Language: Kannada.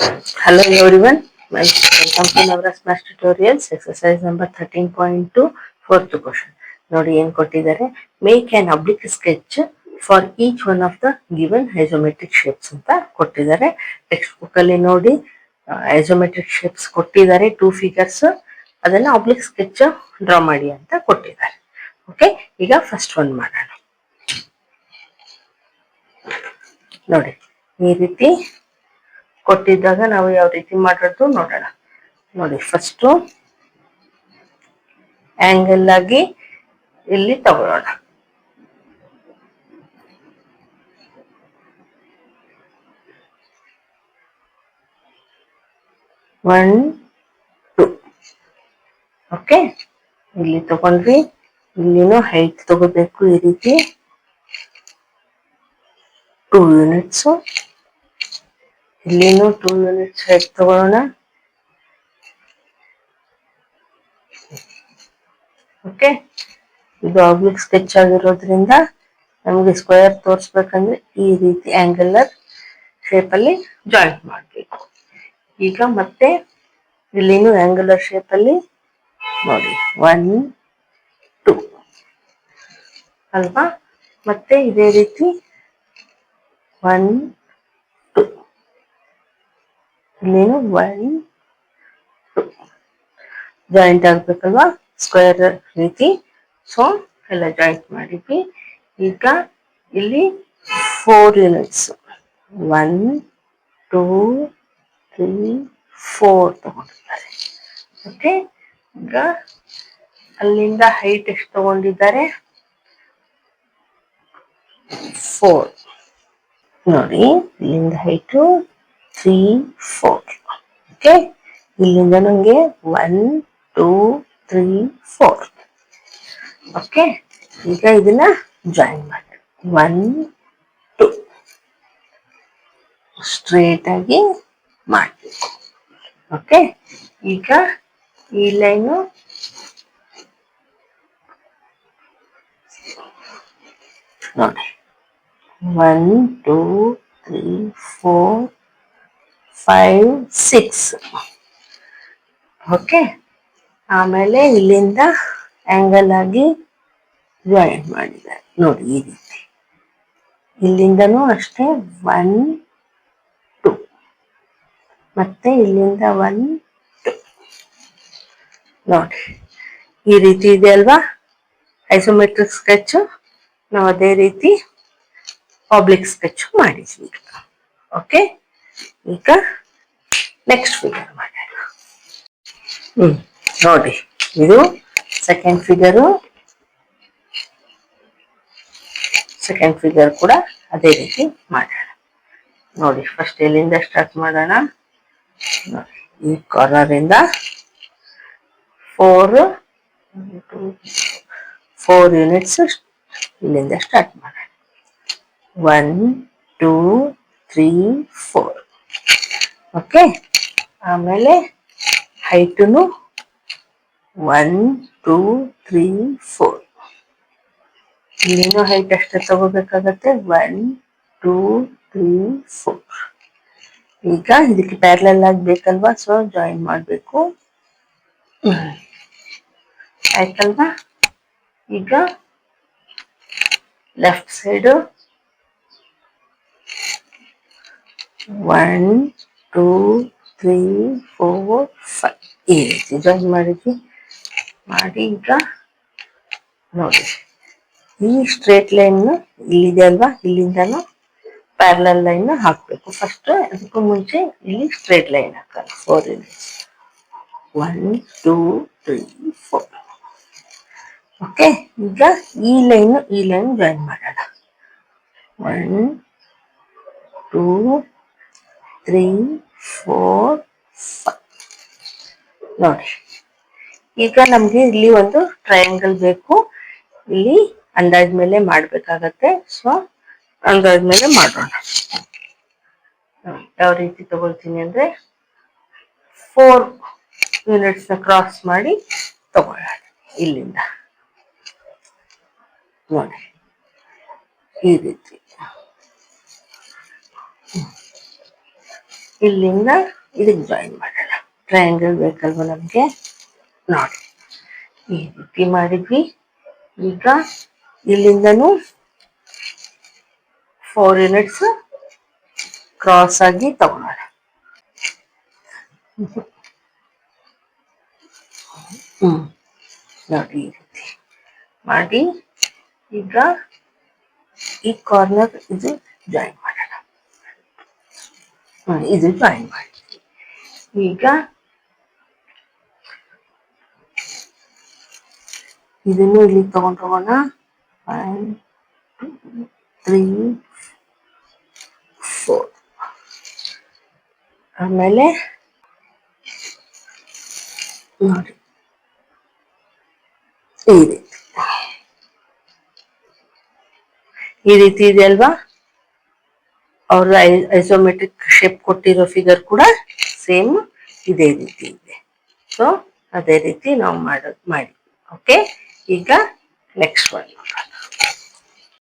Hello everyone, welcome to Navras Math Tutorials, exercise number 13.2, fourth question. ನೋಡಿ ಏನು ಕೊಟ್ಟಿದ್ದಾರೆ, make an oblique sketch for each one of the given isometric shapes ಅಂತ ಕೊಟ್ಟಿದ್ದಾರೆ. ಟೆಕ್ಸ್ಟ್ ಬುಕ್ ಅಲ್ಲಿ ನೋಡಿ ಐಸೋಮೆಟ್ರಿಕ್ ಶೇಪ್ಸ್ ಕೊಟ್ಟಿದ್ದಾರೆ, 2 ಫಿಗರ್ಸ್, ಅದನ್ನ ಅಬ್ಲಿಕ್ ಸ್ಕೆಚ್ ಡ್ರಾ ಮಾಡಿ ಅಂತ ಕೊಟ್ಟಿದ್ದಾರೆ. ಓಕೆ, ಈಗ ಫಸ್ಟ್ ಒನ್ ಮಾಡೋಣ. ನೋಡಿ ಈ ರೀತಿ ಕೊಟ್ಟಿದ್ದಾಗ ನಾವು ಯಾವ ರೀತಿ ಮಾಡೋದು ನೋಡೋಣ. ನೋಡಿ ಫಸ್ಟ್ ಆಂಗಲ್ ಆಗಿ ಇಲ್ಲಿ ತಗೊಳ್ಳೋಣ. One to. ಓಕೆ, ಇಲ್ಲಿ ತಗೊಂಡ್ವಿ. ಇಲ್ಲಿನೂ ಹೈಟ್ ತಗೋಬೇಕು, ಈ ರೀತಿ 2 ಯೂನಿಟ್ಸ್. ಇಲ್ಲಿನೂ 2 ಯೂನಿಟ್ಸ್ ಹೈಟ್ ತಗೊಳ್ಳೋಣ. ಓಕೆ, ಇದು ಆಬ್ಲಿಕ್ ಸ್ಕೆಚ್ ಆಗಿರೋದ್ರಿಂದ ನಮಗೆ ಸ್ಕ್ವೇರ್ ತೋರಿಸ್ಬೇಕಂದ್ರೆ ಈ ರೀತಿ ಆಂಗುಲರ್ ಶೇಪ್ ಅಲ್ಲಿ ಜಾಯಿಂಟ್ ಮಾಡಬೇಕು. ಈಗ ಮತ್ತೆ ಇಲ್ಲಿನೂ ಆಂಗುಲರ್ ಶೇಪ್ ಅಲ್ಲಿ ನೋಡಿ 1 2 ಅಲ್ವಾ. ಮತ್ತೆ ಇದೇ ರೀತಿ 1 2 ಇಲ್ಲೇನು 1 2 ಜಾಯಿಂಟ್ ಆಗ್ಬೇಕಲ್ವಾ ಸ್ಕ್ವೇರ್ ರೀತಿ. ಸೊ ಎಲ್ಲ ಜಾಯಿಂಟ್ ಮಾಡಿದ್ವಿ. ಈಗ ಇಲ್ಲಿ 4 ಯೂನಿಟ್ಸ್ 1 2 3 4 ತಗೊಂಡಿದ್ದಾರೆ. ಓಕೆ, ಈಗ ಅಲ್ಲಿಂದ ಹೈಟ್ ಎಷ್ಟು ತಗೊಂಡಿದ್ದಾರೆ, 4. ನೋಡಿ ಇಲ್ಲಿಂದ ಹೈಟು 3 4. ಓಕೆ, ಇಲ್ಲಿಂದ ನನಗೆ 1 2 3 4. ಓಕೆ, ಈಗ ಇದನ್ನ ಜಾಯಿನ್ ಮಾಡಿ 1 2 ಸ್ಟ್ರೇಟ್ ಆಗಿ ಮಾಡಬೇಕು. ಓಕೆ, ಈಗ ಈ ಲೈನು ನೋಡಿ 1 2 3 4 5 6. ಓಕೆ, ಆಮೇಲೆ ಇಲ್ಲಿಂದ ಆಂಗಲ್ ಆಗಿ ಜಾಯಿನ್ ಮಾಡಿದ್ದಾರೆ. ನೋಡಿ ಈ ರೀತಿ ಇಲ್ಲಿಂದನೂ ಅಷ್ಟೇ 1 2 ಮತ್ತೆ ಇಲ್ಲಿಂದ 1 2. ನೋಡಿ ಈ ರೀತಿ ಇದೆ ಅಲ್ವಾ ಐಸೋಮೆಟ್ರಿಕ್ ಸ್ಕೆಚ್. ನಾವು ಅದೇ ರೀತಿ ಆಬ್ಲಿಕ್ ಸ್ಕೆಚ್ ಮಾಡಿದ್ವಿ. ಓಕೆ, ಈಗ ನೆಕ್ಸ್ಟ್ ಫಿಗರ್ ಮಾಡೋಣ. ನೋಡಿ ಇದು ಸೆಕೆಂಡ್ ಫಿಗರ್ ಕೂಡ ಅದೇ ರೀತಿ ಮಾಡೋಣ. ನೋಡಿ ಫಸ್ಟ್ ಎಲ್ಲಿಂದ ಸ್ಟಾರ್ಟ್ ಮಾಡೋಣ. ನೋಡಿ ಈ ಕಾರ್ನರ್ ಇಂದ 4 ಯೂನಿಟ್ಸ್ ಇಲ್ಲಿಂದ ಸ್ಟಾರ್ಟ್ ಮಾಡೋಣ. 1 2 3 4. ಓಕೆ, ಆಮೇಲೆ ಹೈಟುನು 1 2 3 4. ಇಲ್ಲಿನೂ ಹೈಟ್ ಅಷ್ಟೇ ತಗೋಬೇಕಾಗತ್ತೆ 1 2 3 4. ಈಗ ಇದಕ್ಕೆ ಪ್ಯಾರಲಲ್ ಆಗ್ಬೇಕಲ್ವಾ, ಸೊ ಜಾಯಿನ್ ಮಾಡಬೇಕು. ಆಯ್ತಲ್ವಾ. ಈಗ ಲೆಫ್ಟ್ ಸೈಡ್ 1 2 3 4 5 ಈ ರೀತಿ ಜಾಯಿನ್ ಮಾಡಿದ್ವಿ. ಮಾಡಿ ಈಗ ನೋಡಿ ಈ ಸ್ಟ್ರೇಟ್ ಲೈನ್ ಇಲ್ಲಿದೆ ಅಲ್ವಾ, ಇಲ್ಲಿಂದನೂ ಪ್ಯಾರಲಲ್ ಲೈನ್ ಹಾಕ್ಬೇಕು. ಫಸ್ಟ್ ಅದಕ್ಕೂ ಮುಂಚೆ ಇಲ್ಲಿ ಸ್ಟ್ರೇಟ್ ಲೈನ್ ಹಾಕೋಣ. 4 ಯೂನಿಟ್ಸ್ 1 2 3 4. ಓಕೆ, ಈಗ ಈ ಲೈನ್ ಜಾಯಿನ್ ಮಾಡೋಣ. 1 2 3 4 5. ನೋಡಿ ಈಗ ನಮ್ಗೆ ಇಲ್ಲಿ ಒಂದು ಟ್ರಯಾಂಗಲ್ ಬೇಕು. ಇಲ್ಲಿ ಅಂದಾಜ್ ಮೇಲೆ ಮಾಡ್ಬೇಕಾಗತ್ತೆ. ಸೊ ಅಂದಾಜ್ ಮೇಲೆ ಮಾಡೋಣ. ಯಾವ ರೀತಿ ತಗೊಳ್ತೀನಿ ಅಂದ್ರೆ 4 ಯೂನಿಟ್ಸ್ ನ ಕ್ರಾಸ್ ಮಾಡಿ ತಗೊಳ್ಳೋಣ. ಇಲ್ಲಿಂದ ನೋಡಿ ಈ ರೀತಿ ಇಲ್ಲಿಂದ ಇದಕ್ಕೆ ಜಾಯಿನ್ ಮಾಡೋಣ. ಟ್ರಯಾಂಗಲ್ ಬೇಕಲ್ವ ನಮಗೆ, ನೋಡಿ ಈ ರೀತಿ ಮಾಡಿದ್ವಿ. ಈಗ ಇಲ್ಲಿಂದನೂ 4 ಯೂನಿಟ್ಸ್ ಕ್ರಾಸ್ ಆಗಿ ತಗೊಳ್ಳೋಣ. ನೋಡಿ ಈ ರೀತಿ ಮಾಡಿ ಈಗ ಈ ಕಾರ್ನರ್ ಇದು ಜಾಯಿನ್ ಮಾಡೋಣ. ಇದು ಜಾಯಿನ್ ಮಾಡಿದ್ವಿ. ಈಗ ಇದನ್ನು ಇಲ್ಲಿ ತಗೊಂಡು ಹೋಗೋಣ. 5 3 4 ಆಮೇಲೆ ನೋಡಿ ಈ ರೀತಿ ಇದೆ ಅಲ್ವಾ. ಅವ್ರ ಐಸೋಮೆಟ್ರಿಕ್ ಶೇಪ್ ಕೊಟ್ಟಿರೋ ಫಿಗರ್ ಕೂಡ ಸೇಮ್ ಇದೇ ರೀತಿ ಇದೆ. ಸೊ ಅದೇ ರೀತಿ ನಾವು ಮಾಡಿ. ಓಕೆ, ಈಗ ನೆಕ್ಸ್ಟ್ ಒನ್